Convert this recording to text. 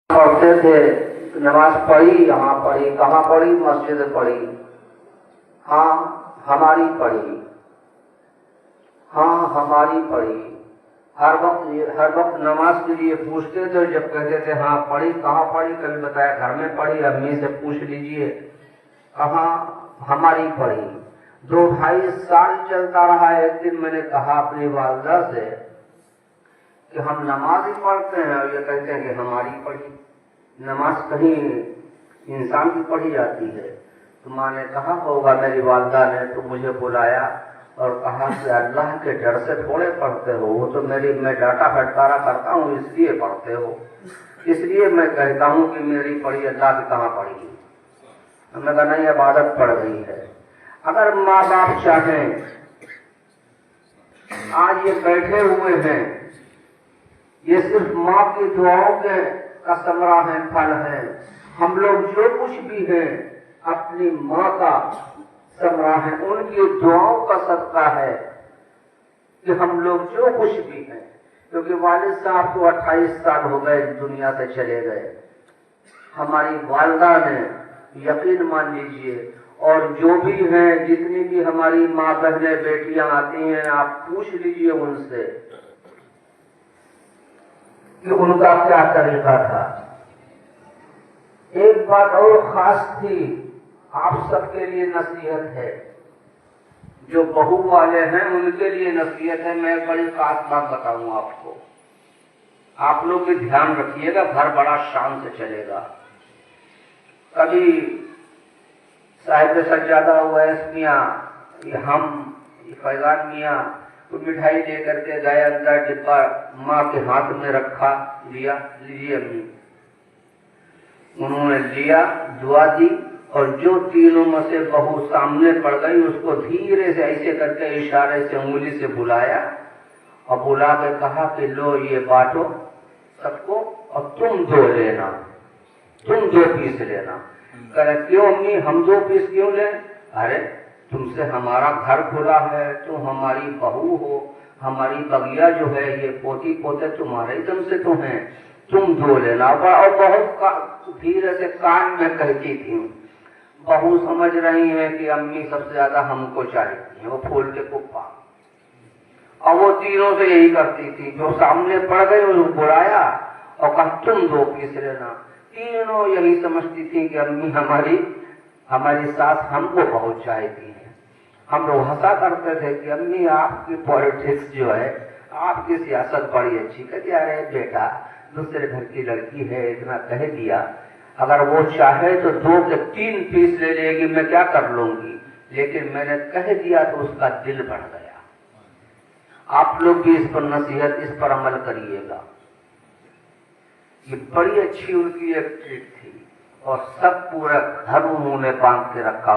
پڑھتے تھے نماز پڑھی، یہاں پڑھی، کہاں پڑھی؟ مسجد پڑھی، ہاں ہماری پڑھی، ہاں ہماری پڑھی۔ ہر وقت نماز کے لیے پوچھتے تھے، جب کہتے تھے ہاں پڑھی، کہاں پڑھی؟ کبھی بتایا گھر میں پڑھی، امی سے پوچھ لیجئے کہاں؟ ہماری پڑھی۔ 2-2.5 سال چلتا رہا۔ ایک دن میں نے کہا اپنی والدہ سے کہ ہم نماز ہی پڑھتے ہیں اور یہ کہتے ہیں کہ ہماری پڑھی۔ نماز کہیں انسان کی پڑھی جاتی ہے؟ تو ماں نے کہا ہوگا، میری والدہ نے تو مجھے بلایا اور کہا کہ اللہ کے ڈر سے تھوڑے پڑھتے ہو، وہ تو میں ڈاٹا پھٹکارا کرتا ہوں اس لیے پڑھتے ہو، اس لیے میں کہتا ہوں کہ میری پڑھی اللہ کی کہاں پڑھی؟ ہم نے کہا نہیں، عبادت پڑ گئی ہے۔ اگر ماں باپ چاہیں، آج یہ بیٹھے ہوئے ہیں، یہ صرف ماں کی دعاؤں کا ثمرہ ہے، پھل ہے۔ ہم لوگ جو کچھ بھی ہیں اپنی ماں کا ثمرہ ہے، ان کی دعاؤں کا صدقہ ہے کہ ہم لوگ جو کچھ بھی ہیں، کیونکہ والد صاحب کو 28 سال ہو گئے دنیا سے چلے گئے۔ ہماری والدہ نے، یقین مان لیجئے، اور جو بھی ہیں، جتنی بھی ہماری ماں بہنیں بیٹیاں آتی ہیں، آپ پوچھ لیجئے ان سے کہ ان کا کیا طریقہ تھا۔ ایک بات اور خاص تھی، آپ سب کے لیے نصیحت ہے، جو بہو والے ہیں ان کے لیے نصیحت ہے۔ میں ایک بڑی خاص بات بتاؤں آپ کو، آپ لوگ بھی دھیان رکھیے گا، گھر بڑا شان سے چلے گا۔ کبھی صاحب سجادہ اویس میاں، ہم فیضان میاں تو مٹھائی لے کر کے گئے، اندر ڈبہ ماں کے ہاتھ میں رکھا، لیا، لیجیے امی۔ انہوں نے لیا، دعا دی، اور جو تینوں میں سے بہو سامنے پڑ گئی اس کو دھیرے سے ایسے کر کے اشارے سے انگلی سے بلایا اور بلا کے کہا کہ لو یہ بانٹو سب کو، اور تم 2 لینا، تم 2 پیس لینا۔ کہہ رہے کیوں امی ہم 2 پیس کیوں لیں؟ ارے تم سے ہمارا گھر کھلا ہے، تم ہماری بہو ہو، ہماری بگیا جو ہے، یہ پوتی پوتے تمہارے ہی دم سے تو ہیں، تم 2 لینا۔ اور بہت دھیرے سے کان میں کہتی تھی۔ بہو سمجھ رہی ہیں کہ امی سب سے زیادہ ہم کو چاہتی ہیں، وہ پھول کے پپا، اور وہ تینوں سے یہی کرتی تھی۔ جو سامنے پڑ گئے اس کو بلایا اور کہا تم 2 پیس لینا۔ تینوں یہی سمجھتی تھی کہ امی ہماری ساتھ ہم کو بہت چاہتی ہیں۔ ہم لوگ ہنسا کرتے تھے کہ امی آپ کی پالیٹکس جو ہے، آپ کی سیاست بڑی اچھی۔ کہتی ارے بیٹا دوسرے گھر کی لڑکی ہے، اتنا کہہ دیا، اگر وہ چاہے تو 2 کے 3 پیس لے لے گی، میں کیا کر لوں گی، لیکن میں نے کہہ دیا تو اس کا دل بڑھ گیا۔ آپ لوگ بھی اس پر نصیحت، اس پر عمل کریے گا۔ یہ بڑی اچھی ان کی ایک ٹرک تھی، اور سب پورا گھر انہوں نے باندھ کے رکھا۔